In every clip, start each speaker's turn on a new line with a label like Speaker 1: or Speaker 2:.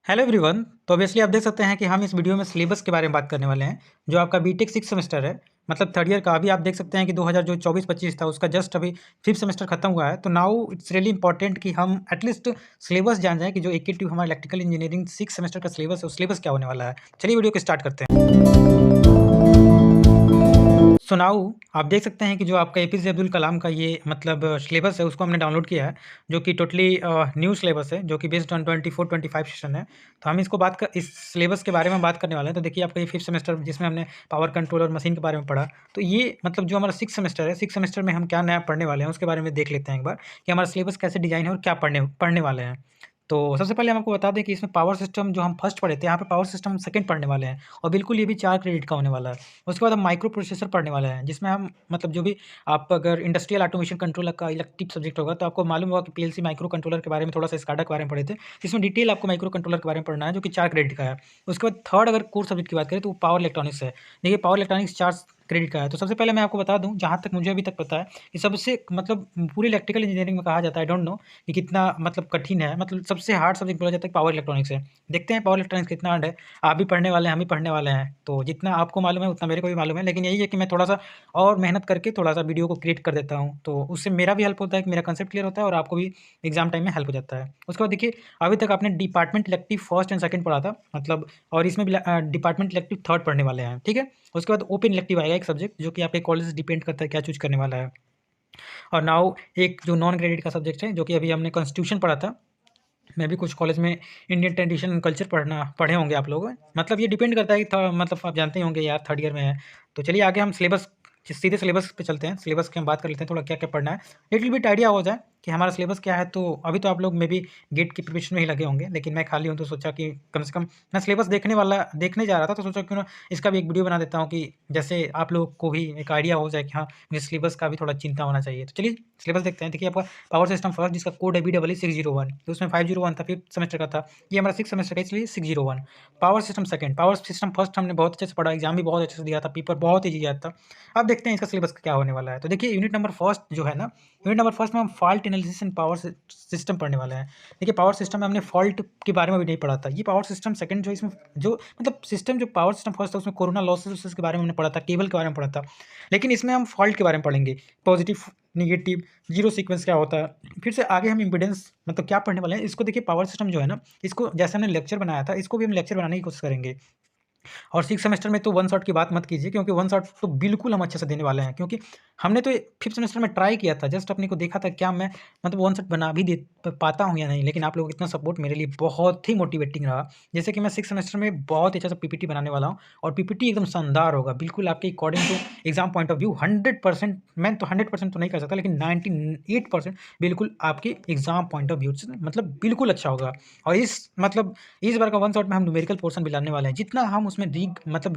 Speaker 1: Hello everyone. तो obviously आप देख सकते हैं कि हम इस वीडियो में सिलेबस के बारे में बात करने वाले हैं, जो आपका बीटेक 6 सेमेस्टर है, मतलब थर्ड ईयर का। अभी आप देख सकते हैं कि 2000 जो 24-25 था उसका जस्ट अभी 5th सेमेस्टर खत्म हुआ है। तो नाउ इट्स रियली इंपॉर्टेंट कि हम एटलीस्ट सिलेबस जान जाएँ कि जो AQ हमारा इलेक्ट्रिकल इंजीनियरिंग 6 सेमेस्टर का सिलेबस है, वो सिलेबस क्या होने वाला है। चलिए वीडियो को स्टार्ट करते हैं। सो नाउ आप देख सकते हैं कि जो आपका एपीजे अब्दुल कलाम का ये मतलब सिलेबस है, उसको हमने डाउनलोड किया है, जो कि टोटली न्यू सिलेबस है, जो कि बेस्ड ऑन 24-25 सेशन है। तो हम इसको इस सिलेबस के बारे में बात करने वाले हैं। तो देखिए आपका ये 5th सेमेस्टर जिसमें हमने पावर कंट्रोल और मशीन के बारे में पढ़ा। तो ये मतलब जो हमारा 6 सेमेस्टर है, 6 सेमेस्टर में हम क्या नया पढ़ने वाले हैं, उसके बारे में देख लेते हैं एक बार कि हमारा सिलेबस कैसे डिज़ाइन है और क्या पढ़ने पढ़ने वाले हैं। तो सबसे पहले हम आपको बता दें कि इसमें पावर सिस्टम जो हम फर्स्ट पढ़े थे, यहाँ पे पावर सिस्टम हम सेकंड पढ़ने वाले हैं, और बिल्कुल ये भी 4 क्रेडिट का होने वाला है। उसके बाद हम माइक्रो प्रोसेसर पढ़ने वाले हैं, जिसमें हम मतलब जो भी आप अगर इंडस्ट्रियल ऑटोमेशन कंट्रोलर का इलेक्टिव सब्जेक्ट होगा, तो आपको मालूम होगा कि पीएलसी माइक्रो कंट्रोलर के बारे में, थोड़ा सा स्काडा के बारे में पढ़े थे, जिसमें डिटेल आपको माइक्रो कंट्रोलर के बारे में पढ़ना है, जो कि 4 क्रेडिट का है। उसके बाद थर्ड अगर कोर सब्जेक्ट की बात करें तो वो पावर इलेक्ट्रॉनिक्स है। देखिए पावर इलेक्ट्रॉनिक्स 4 क्रेडिट का है। तो सबसे पहले मैं आपको बता दूं, जहाँ तक मुझे अभी तक पता है कि सबसे मतलब पूरी इलेक्ट्रिकल इंजीनियरिंग में कहा जाता है, आई डोंट नो कि कितना मतलब कठिन है, मतलब सबसे हार्ड सब्जेक्ट बोला जाता है पावर इलेक्ट्रॉनिक्स है। देखते हैं पावर इलेक्ट्रॉनिक्स कितना हार्ड है। आप भी पढ़ने वाले हैं, हम भी पढ़ने वाले हैं, तो जितना आपको मालूम है उतना मेरे को भी मालूम है। लेकिन यही है कि मैं थोड़ा-सा और मेहनत करके थोड़ा-सा वीडियो को क्रिएट कर देता हूँ, तो उससे मेरा भी हेल्प होता है कि मेरा कांसेप्ट क्लियर होता है और आपको भी एग्ज़ाम टाइम में हेल्प हो जाता है। उसके बाद देखिए, अभी तक आपने department elective first and second पढ़ा था, मतलब और इसमें भी डिपार्टमेंट इलेक्टिव थर्ड पढ़ने वाले हैं, ठीक है? उसके बाद ओपन इलेक्टिव आएगा एक सब्जेक्ट, जो कि आपके कॉलेज से डिपेंड करता है क्या चूज़ करने वाला है। और नाउ एक जो नॉन क्रेडिट का सब्जेक्ट है, जो कि अभी हमने कॉन्स्टिट्यूशन पढ़ा था। मैं भी कुछ कॉलेज में इंडियन ट्रेडिशन एंड कल्चर पढ़े होंगे आप लोग। मतलब ये डिपेंड करता है कि मतलब आप जानते ही होंगे यार, थर्ड ईयर में है। तो चलिए आगे हम सीधे सिलेबस पे चलते हैं। सिलेबस की हम बात कर लेते हैं, थोड़ा क्या-क्या पढ़ना है। लिटिल बिट आइडिया हो जाए कि हमारा सिलेबस क्या है। तो अभी तो आप लोग मे बी गेट की प्रिपरेशन में ही लगे होंगे, लेकिन मैं खाली हूँ तो सोचा कि कम से कम मैं सिलेबस देखने जा रहा था, तो सोचा क्यों ना इसका भी एक वीडियो बना देता हूँ कि जैसे आप लोग को भी एक आइडिया हो जाए कि हाँ, मुझे सिलेबस का भी थोड़ा चिंता होना चाहिए। तो चलिए सिलेबस देखते हैं। देखिए आपका पावर सिस्टम फर्स्ट, जिसका कोड है BEE 601, तो उसमें 501 था, 5th सेमेस्टर का था। ये हमारा 6th सेमेस्टर का, इसलिए 601। Power system second, power system first हमने बहुत अच्छे से पढ़ा, एग्जाम भी बहुत अच्छे से दिया था, पेपर बहुत ईजी आया था। अब देखते हैं इसका सिलेबस क्या होने वाला है। तो देखिए यूनिट नंबर फर्स्ट जो है ना, यूनिट नंबर फर्स्ट में हम fault analysis and power system पढ़ने वाले हैं। देखिए पावर सिस्टम में हमने फॉल्ट के बारे में भी नहीं पढ़ा था। ये पावर सिस्टम सेकंड जो इसमें जो मतलब सिस्टम जो पावर सिस्टम फर्स्ट था, उसमें कोरोना लॉसेस के बारे में हमने पढ़ा था, केबल के बारे में पढ़ा था। लेकिन इसमें हम फॉल्ट के बारे में पढ़ेंगे, पॉजिटिव, नेगेटिव, जीरो सीक्वेंस क्या होता है। फिर से आगे हम इम्पीडेंस मतलब क्या पढ़ने वाले हैं। इसको देखिए पावर सिस्टम जो है ना, इसको जैसे हमने लेक्चर बनाया था, इसको भी हम लेक्चर बनाने की कोशिश करेंगे। और 6 सेमेस्टर में तो वन शॉट की बात मत कीजिए, क्योंकि वन शॉट तो बिल्कुल हम अच्छे से देने वाले हैं, क्योंकि हमने तो 5th सेमेस्टर में ट्राई किया था, जस्ट अपने को देखा था क्या मैं मतलब वन शॉट बना भी दे पाता हूँ या नहीं। लेकिन आप लोगों का इतना सपोर्ट मेरे लिए बहुत ही मोटिवेटिंग रहा। जैसे कि मैं 6 सेमेस्टर में बहुत अच्छा सा पीपीटी बनाने वाला हूँ, और पीपीटी एकदम शानदार होगा, बिल्कुल आपके according to exam point of view 100%। मैं तो 100% तो नहीं कर सकता, लेकिन 98% बिल्कुल आपके एग्जाम पॉइंट ऑफ व्यू से मतलब बिल्कुल अच्छा होगा। और इस बार का वन शॉट में हम न्यूमेरिकल पोर्शन भी लाने वाले हैं। जितना हम उसमें मतलब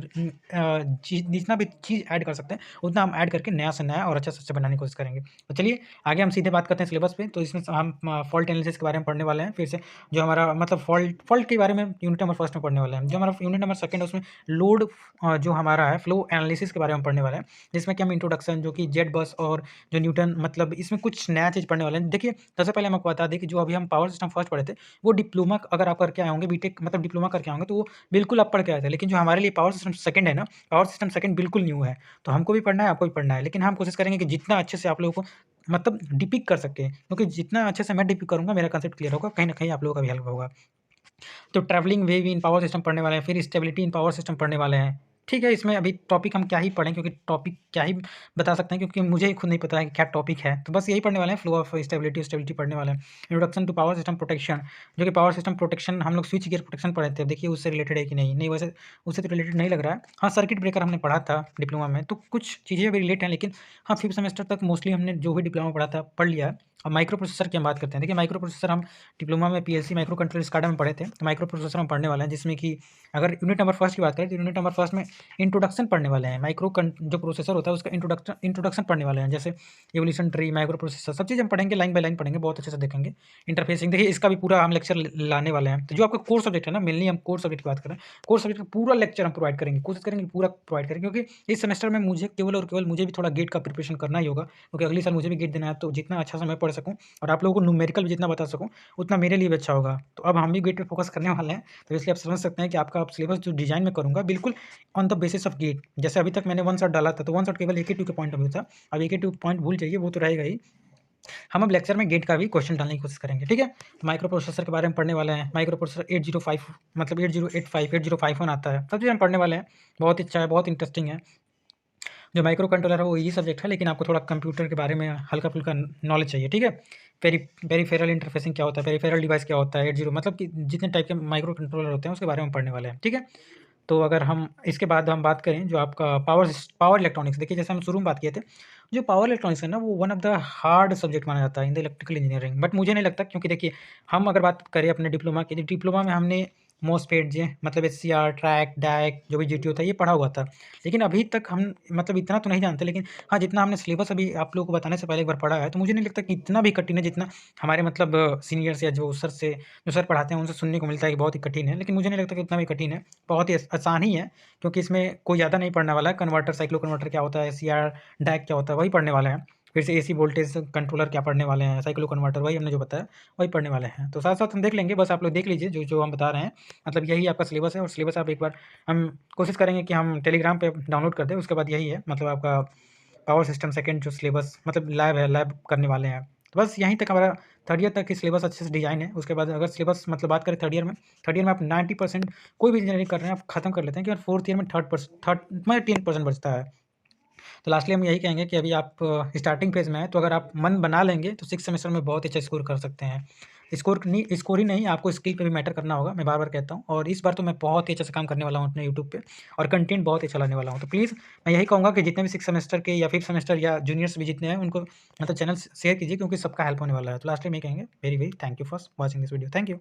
Speaker 1: जितना भी चीज़ ऐड कर सकते हैं, उतना हम ऐड करके नया से नया और अच्छा से अच्छा बनाने की कोशिश करेंगे। तो चलिए आगे हम सीधे बात करते हैं सिलेबस पे। तो इसमें हम फॉल्ट एनालिसिस के बारे में पढ़ने वाले हैं। फिर से जो हमारा मतलब फॉल्ट के बारे में यूनिट नंबर फर्स्ट में पढ़ने वाले हैं। जो हमारा यूनिट नंबर सेकंड है, उसमें लोड जो हमारा है फ्लो एनालिसिस के बारे में पढ़ने वाले हैं, जिसमें कि हम इंट्रोडक्शन, जो कि जेड बस और जो न्यूटन, मतलब इसमें कुछ नया चीज़ पढ़ने वाले हैं। देखिए सबसे पहले हम आपको बता दें कि जो अभी हम पावर सिस्टम फर्स्ट पढ़े थे, वो डिप्लोमा अगर आप करके आए होंगे, बीटेक मतलब डिप्लोमा करके आए होंगे, तो वो बिल्कुल आप पढ़ के आए थे। लेकिन जो हमारे लिए पावर सिस्टम सेकंड है ना, पावर सिस्टम सेकंड बिल्कुल न्यू है। तो हमको भी पढ़ना है, आपको भी पढ़ना है। लेकिन हम कोशिश करेंगे कि जितना अच्छे से आप लोगों को मतलब डिपिक्ट कर सकें, क्योंकि जितना अच्छे से मैं डिपिक्ट करूँगा, मेरा कांसेप्ट क्लियर होगा, कहीं न कहीं आप लोगों का भी हेल्प होगा। तो travelling wave in power system पढ़ने वाले हैं, फिर स्टेबिलिटी इन पावर सिस्टम पढ़ने वाले हैं। ठीक है, इसमें अभी टॉपिक हम क्या ही पढ़ें, क्योंकि टॉपिक क्या ही बता सकते हैं, क्योंकि मुझे ही खुद नहीं पता है कि क्या टॉपिक है। तो बस यही पढ़ने वाले हैं, फ्लो ऑफ स्टेबिलिटी पढ़ने वाले हैं। Introduction to power system protection, जो कि पावर सिस्टम प्रोटेक्शन हम लोग स्विच गियर प्रोटेक्शन पढ़े थे। देखिए उससे रिलेटेड है कि नहीं, नहीं वैसे उससे तो रिलेटेड नहीं लग रहा है। हाँ, सर्किट ब्रेकर हमने पढ़ा था डिप्लोमा में, तो कुछ चीज़ें अभी रिलेट हैं, लेकिन हाँ 5th सेमेस्टर तक मोस्टली हमने जो भी डिप्लोमा पढ़ा था पढ़ लिया है। अब माइक्रो प्रोसेसर की हम बात करते हैं। देखिए माइक्रो प्रोसेसर हम डिप्लोमा में पीएलसी माइक्रो कंट्रोल स्काडा में पढ़े थे, तो माइक्रो प्रोसेसर हम पढ़ने वाले हैं, जिसमें कि अगर यूनिट नंबर फर्स्ट की बात करें, तो यूनिट नंबर फर्स्ट में इंट्रोडक्शन पढ़ने वाले हैं। जो प्रोसेसर होता है उसका इंट्रोडक्शन पढ़ने वाले हैं, जैसे एवोल्यूशन ट्री, माइक्रो प्रोसेसर, सब चीज़ हम पढ़ेंगे, लाइन बाय लाइन पढ़ेंगे, बहुत अच्छे से देखेंगे। इंटरफेसिंग देखिए इसका भी पूरा हम लेक्चर लाने वाले हैं। तो जो आपका कोर सब्जेक्ट है ना, मेनली हम कोर सब्जेक्ट की बात करें, कोर सब्जेक्ट का पूरा लेक्चर हम प्रोवाइड करेंगे, कोशिश करेंगे पूरा प्रोवाइड करें, क्योंकि इस सेमेस्टर में मुझे केवल और केवल मुझे भी थोड़ा गेट का प्रिपरेशन करना ही होगा, क्योंकि अगले साल मुझे भी गेट देना है। तो जितना अच्छा से मैं पढ़ पढ़ सकूँ और आप लोगों को न्यूमेरिकल भी जितना बता सकूँ, उतना मेरे लिए भी अच्छा होगा। तो अब हम भी गेट पे फ़ोकस करने वाले हैं, तो इसलिए आप समझ सकते हैं कि आपका सिलेबस जो डिज़ाइन मैं करूँगा, बिल्कुल on the basis of GATE. जैसे अभी तक मैंने वन शॉट डाला था, तो वन शॉट केवल AK2 के पॉइंट ऑफ व्यू था। अब AK2 पॉइंट भूल जाइए, वो तो रहेगा ही। हम अब लेक्चर में गेट का भी क्वेश्चन डालने की कोशिश करेंगे, ठीक है? माइक्रो प्रोसेसर के बारे में पढ़ने वाले हैं। माइक्रो प्रोसेसर 805 मतलब 8085, 8051 आता है, सब चीज़ हम पढ़ने वाले हैं। बहुत ही अच्छा है, बहुत इंटरेस्टिंग है। जो माइक्रो कंट्रोलर है वो इजी सब्जेक्ट है, लेकिन आपको थोड़ा कंप्यूटर के बारे में हल्का-फुल्का नॉलेज चाहिए, ठीक है? पेरीफेरल इंटरफेसिंग क्या होता है, पेरीफेरल डिवाइस क्या होता है, 80 मतलब कि जितने टाइप के माइक्रो कंट्रोलर होते हैं, उसके बारे में पढ़ने वाले हैं, ठीक है? तो अगर हम इसके बाद हम बात करें जो आपका पावर इलेक्ट्रॉनिक्स, देखिए जैसे हम शुरू में बात किए थे, जो पावर इलेक्ट्रॉनिक्स है ना, वो one of the hard subject माना जाता है in the electrical engineering. But मुझे नहीं लगता, क्योंकि देखिए हम अगर बात करें अपने डिप्लोमा की, तो डिप्लोमा में हमने मोस्फेट जे मतलब एचसीआर, ट्रैक, डायक, जो भी जीटीओ था, ये पढ़ा हुआ था। लेकिन अभी तक हम मतलब इतना तो नहीं जानते, लेकिन हाँ, जितना हमने सिलेबस अभी आप लोगों को बताने से पहले एक बार पढ़ा है, तो मुझे नहीं लगता कि इतना भी कठिन है, जितना हमारे मतलब सीनियर्स या जो सर पढ़ाते हैं उनसे सुनने को मिलता है कि बहुत ही कठिन है। लेकिन मुझे नहीं लगता कि उतना भी कठिन है, बहुत ही आसान ही है, क्योंकि इसमें कोई ज़्यादा नहीं पढ़ने वाला है। कन्वर्टर, साइक्लो कन्वर्टर क्या होता है, एसीआर, डायक क्या होता है, वही पढ़ने वाले हैं। फिर से एसी वोल्टेज कंट्रोलर क्या पढ़ने वाले हैं, साइक्लो कन्वर्टर, वही हमने जो बताया वही पढ़ने वाले हैं। तो साथ-साथ हम देख लेंगे, बस आप लोग देख लीजिए जो हम बता रहे हैं। मतलब यही आपका सिलेबस है, और सिलेबस आप एक बार हम कोशिश करेंगे कि हम टेलीग्राम पे डाउनलोड कर दें। उसके बाद यही है, मतलब आपका पावर सिस्टम सेकंड जो सिलेबस मतलब लैब है, लैब करने वाले हैं। तो बस यहीं तक हमारा थर्ड ईयर तक की सिलेबस अच्छे से डिज़ाइन है। उसके बाद अगर सिलेबस मतलब बात करें थर्ड ईयर में आप 90% कोई भी इंजीनियरिंग कर रहे हैं, आप खत्म कर लेते हैं, कि फोर्थ ईयर में थर्ड में 10% बचता है। तो लास्टली हम यही कहेंगे कि अभी आप स्टार्टिंग फेज़ में हैं, तो अगर आप मन बना लेंगे, तो 6 सेमेस्टर में बहुत अच्छा स्कोर कर सकते हैं। स्कोर ही नहीं, आपको स्किल पे भी मैटर करना होगा, मैं बार-बार कहता हूँ। और इस बार तो मैं बहुत ही अच्छे से काम करने वाला हूँ अपने यूट्यूब पे, और कंटेंट बहुत अच्छा लाने वाला हूँ। तो प्लीज़ मैं यही कहूँगा कि जितने भी 6 सेमेस्टर के या 5th सेमेस्टर या जूनियर्स भी जितने हैं, उनको मतलब चैनल शेयर कीजिए, क्योंकि सबका हेल्प होने वाला है। तो लास्ट में ये कहेंगे, very thank you for watching this video. Thank you.